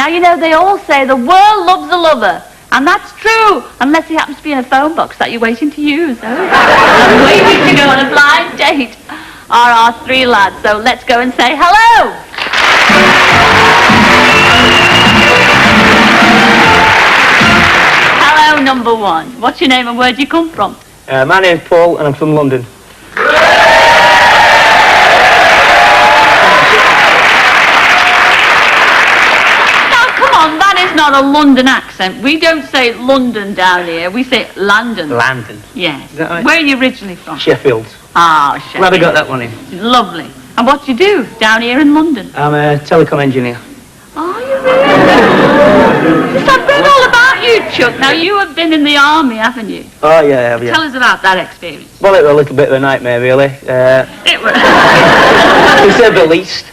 you know, they all say the world loves a lover. And that's true, unless he happens to be in a phone box that you're waiting to use. I'm waiting to go on a blind date are our three lads. So let's go and say hello. Hello, number one. What's your name and where do you come from? My name's Paul and I'm from London. That is not a London accent. We don't say London down here. We say London. London. Yes. Is that right? Where are you originally from? Sheffield. Ah, Sheffield. Glad I got that one in. Lovely. And what do you do down here in London? I'm a telecom engineer. Oh, you really? Yes, I've read all about you, Chuck. Now, you have been in the army, haven't you? Oh, yeah, I have, yeah. Tell us about that experience. Well, it was a little bit of a nightmare, really. It was. To say the least.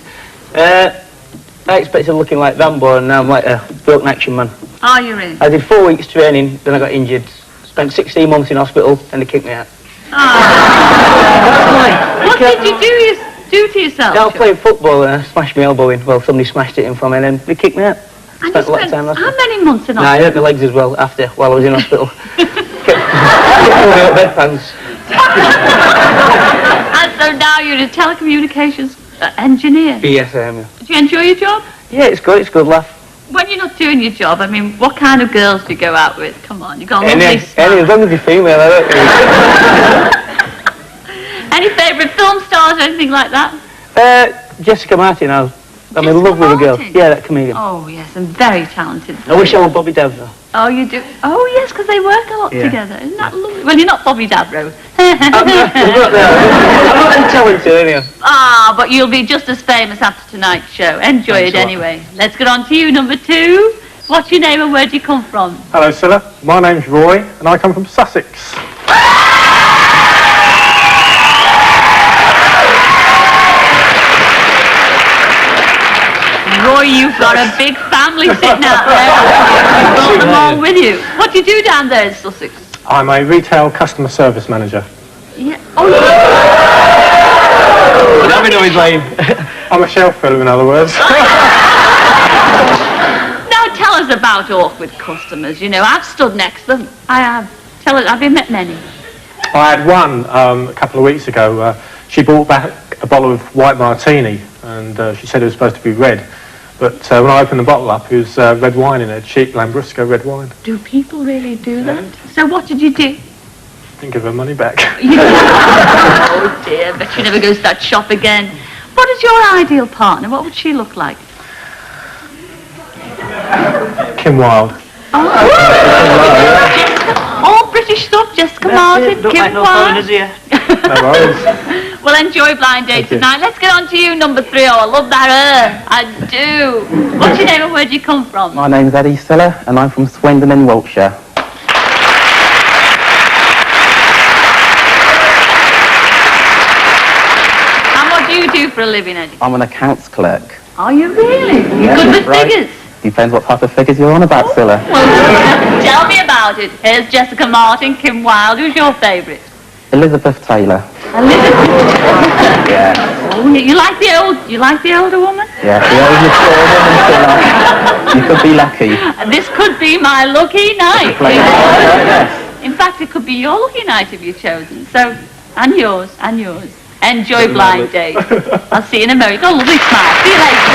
I expected looking like Rambo and now I'm like a broken action man. Oh, you really? I did 4 weeks training, then I got injured. Spent 16 months in hospital, and they kicked me out. Oh. What did you do to yourself? I was playing football and I smashed my elbow in. Well, somebody smashed it in from me and then they kicked me out. And spent a lot of time in hospital. How many months in hospital? No, I hurt my legs as well after, while I was in hospital. kept pulling out bedpans. And so now you're a telecommunications engineer? Yes, I am, yeah. Do you enjoy your job? Yeah, it's good laugh. When you're not doing your job, I mean, what kind of girls do you go out with? Come on, you got a lovely smile. Any, as long as you're female, I don't think. Any favourite film stars or anything like that? I'm in love with a girl. Yeah, that comedian. Oh, yes, and very talented. I wish I were Bobby Davro. Oh, you do? Oh, yes, because they work a lot together. Isn't that lovely? Well, you're not Bobby Davro. I'm not that talented, anyway. Ah, but you'll be just as famous after tonight's show. Enjoy it anyway. Let's get on to you, number two. What's your name and where do you come from? Hello, Cilla. My name's Roy, and I come from Sussex. Roy, you've got a big family sitting out there. You brought them all with you. What do you do down there in Sussex? I'm a retail customer service manager. Yeah. Oh, yeah. Let me know his name. I'm a shelf filler, in other words. Now tell us about awkward customers. You know, I've stood next to them. I have. Tell us, have you met many? I had one a couple of weeks ago. She brought back a bottle of white martini, and she said it was supposed to be red. But when I opened the bottle up, it was red wine in it, cheap Lambrusco red wine. Do people really do that? So what did you do? Didn't give her money back. Oh dear, bet you never go to that shop again. What is your ideal partner? What would she look like? Kim Wilde. Oh, all British stuff, Jessica Martin, Kim Wilde. No worries. Well, enjoy Blind Date tonight. Let's get on to you, number three. Oh, I love that I do. What's your name and where do you come from? My name's Eddie Cilla, and I'm from Swindon in Wiltshire. And what do you do for a living, Eddie? I'm an accounts clerk. Are you really? You're good with figures? Depends what type of figures you're on about, Cilla. Well, tell me about it. Here's Jessica Martin, Kim Wilde. Who's your favourite? Elizabeth Taylor. Elizabeth? Yeah. Oh, you like the older woman? Yeah, the older woman, Cilla. You could be lucky. This could be my lucky night. Yes. In fact, it could be your lucky night if you're chosen. So, and yours. Enjoy Blind Date. I'll see you in America. Lovely smile. See you later.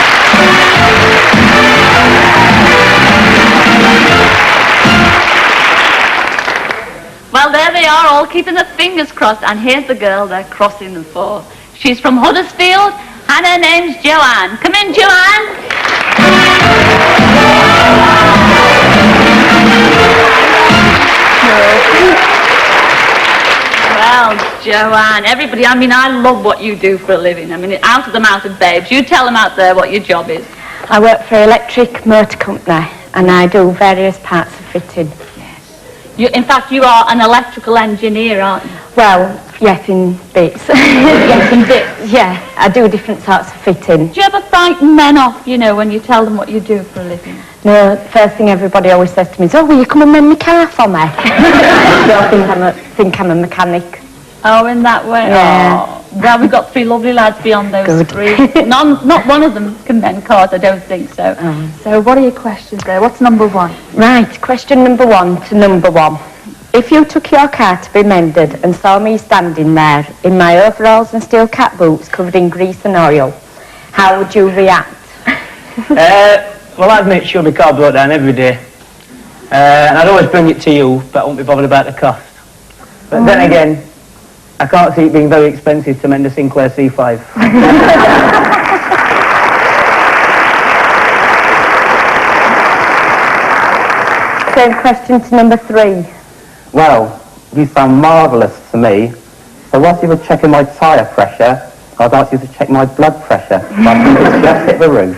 Well, there they are, all keeping their fingers crossed. And here's the girl they're crossing them for. She's from Huddersfield, and her name's Joanne. Come in, Joanne. Well, Joanne, everybody, I mean, I love what you do for a living. I mean, out of the mouth of babes. You tell them out there what your job is. I work for an electric motor company, and I do various parts of fitting. In fact, you are an electrical engineer, aren't you? Well, yes, in bits. Yes, in bits. Yeah, I do different sorts of fitting. Do you ever frighten men off, you know, when you tell them what you do for a living? No, first thing everybody always says to me is, "Oh, will you come and mend my car for me?" They'll think I'm a mechanic. Oh, in that way? Yeah. Oh. Well, we've got three lovely lads beyond those Good. three. Not one of them can mend cars, I don't think so. So what are your questions there? What's number one? Right, question number 1 to number 1. If you took your car to be mended and saw me standing there in my overalls and steel cap boots covered in grease and oil, how would you react? Well, I'd make sure the car broke down every day. And I'd always bring it to you, but I won't be bothered about the cost. But then again, I can't see it being very expensive to mend a Sinclair C5. Same question to number 3. Well, you sound marvellous to me. So whilst you were checking my tyre pressure, I'd ask you to check my blood pressure. So I think it's just hit the roof.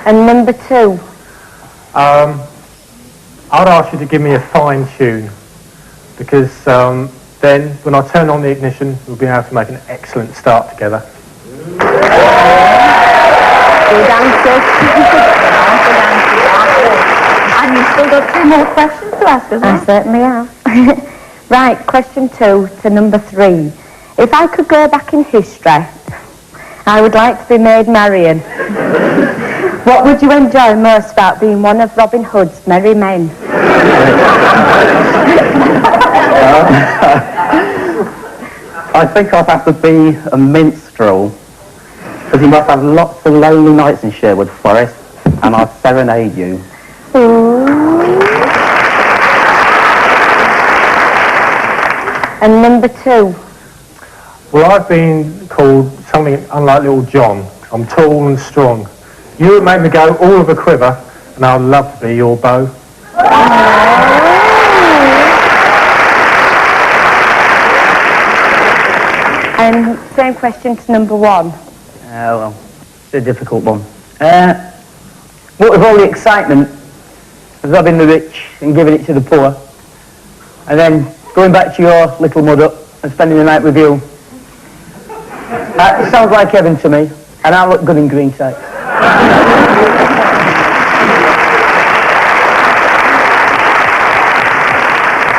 And number 2. I'd ask you to give me a fine tune, because then when I turn on the ignition, we'll be able to make an excellent start together. Good answer. And you've still got 2 more questions to ask us, I certainly have. Right, question 2 to number 3. If I could go back in history, I would like to be made Marion. What would you enjoy most about being one of Robin Hood's merry men? I think I'd have to be a minstrel, because you must have lots of lonely nights in Sherwood Forest, and I'd serenade you. And number 2. Well, I've been called something unlike Little John. I'm tall and strong. You would make me go all of a quiver, and I'd love to be your bow. And same question to number 1. Well, it's a difficult one. What with all the excitement of robbing the rich and giving it to the poor, and then going back to your little mud up and spending the night with you, it sounds like heaven to me, and I look good in green tights.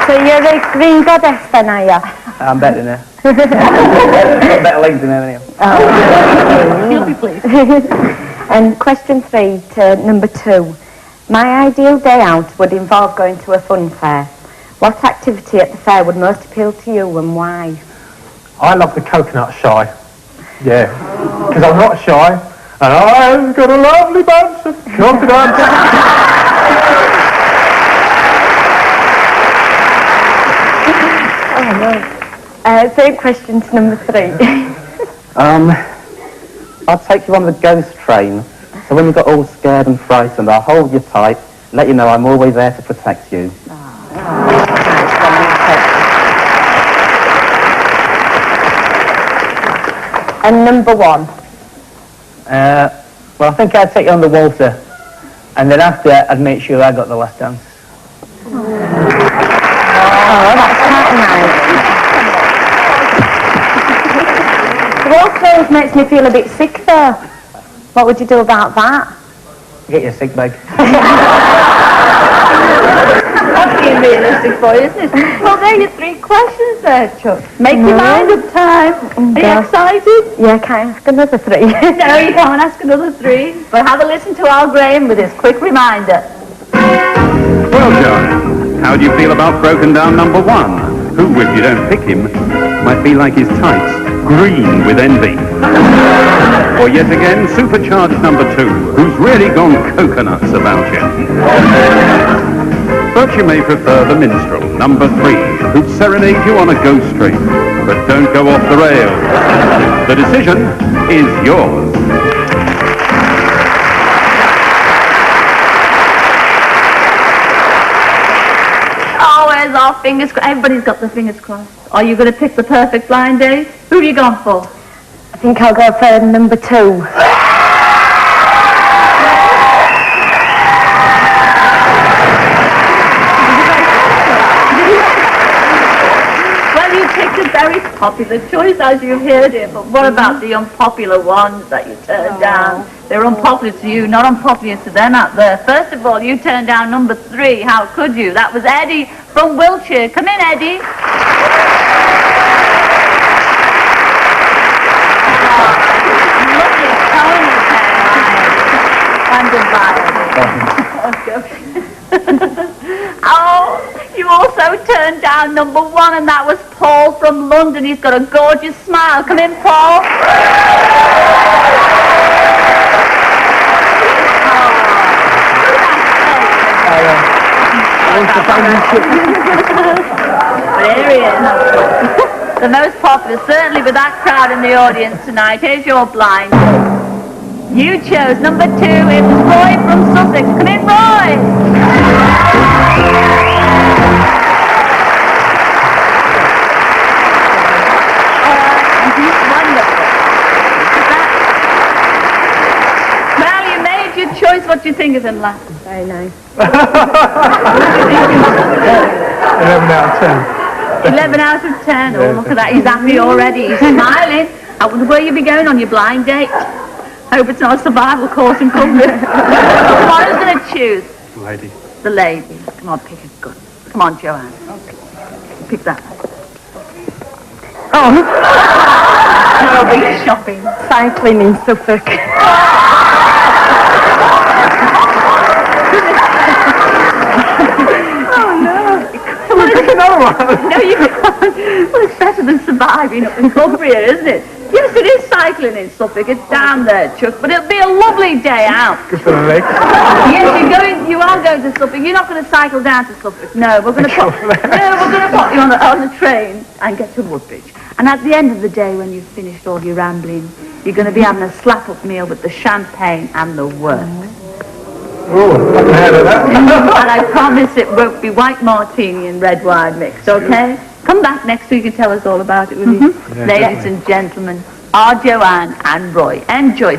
So you're a green goddess then, are you? I'm better than her. Got better legs than her anyhow. You'll be pleased. And question 3 to number 2. My ideal day out would involve going to a fun fair. What activity at the fair would most appeal to you and why? I love the coconut shy. Yeah, because I'm not shy, and I've got a lovely bunch of coconuts. Oh no. Same question to number 3. I'll take you on the ghost train, so when you got all scared and frightened, I'll hold you tight, let you know I'm always there to protect you. And number 1. Well, I think I'd take you on the waltzer, and then after I'd make sure I got the last dance. Oh, that's quite nice. The waltzer makes me feel a bit sick though. What would you do about that? Get your sick bag. That's being realistic for you, isn't it? Well, there are your 3 questions there, Chuck. Make your mind up time. Are you excited? Yeah, can I ask another 3? No, you can't ask another 3. But have a listen to Al Graham with his quick reminder. Well, John, how do you feel about broken down number 1? Who, if you don't pick him, might be like his tights, green with envy. Or yet again, supercharged number 2, who's really gone coconuts about you. But you may prefer the minstrel, number 3, who'd serenade you on a ghost train. But don't go off the rails. The decision is yours. Oh, where's our fingers crossed? Everybody's got their fingers crossed. Are you going to pick the perfect blind date? Who have you gone for? I think I'll go for number 2. popular choice as you've heard it, but what about the unpopular ones that you turned down? They're unpopular to you, not unpopular to them out there. First of all, you turned down number 3. How could you? That was Eddie from Wiltshire. Come in, Eddie. Lovely tonal hair. And goodbye, Eddie. Oh, you also turned down number 1, and that was Paul from London. He's got a gorgeous smile. Come in, Paul. But here he is. The most popular, certainly with that crowd in the audience tonight. Here's your blind. You chose number 2. It was Roy from Sussex. Come in, Roy. Wonderful. Well, you made your choice. What do you think of him, lass? Very nice. 11 out of 10. 11 out of 10. Oh, look at that. He's happy already. He's smiling. I wonder where you be going on your blind date. Hope it's not a survival course in Cumbria. Come on, who's going to choose? Lady. The lady. Come on, pick a good. Come on, Joanne. Pick that. Oh, Oh, big shopping. cycling in Suffolk. No, you can't. Well, it's better than surviving up in Cumbria, isn't it? Yes, it is cycling in Suffolk. It's down there, Chuck. But it'll be a lovely day out. Good for the legs. Yes, you are going to Suffolk. You're not going to cycle down to Suffolk. No, we're going to put you on the train and get to Woodbridge. And at the end of the day, when you've finished all your rambling, you're going to be having a slap-up meal with the champagne and the works. Oh, I can handle that. And I promise it won't be white martini and red wine mixed, okay? Come back next week and tell us all about it, will you? Yeah, Ladies and gentlemen, our Joanne and Roy. Enjoy.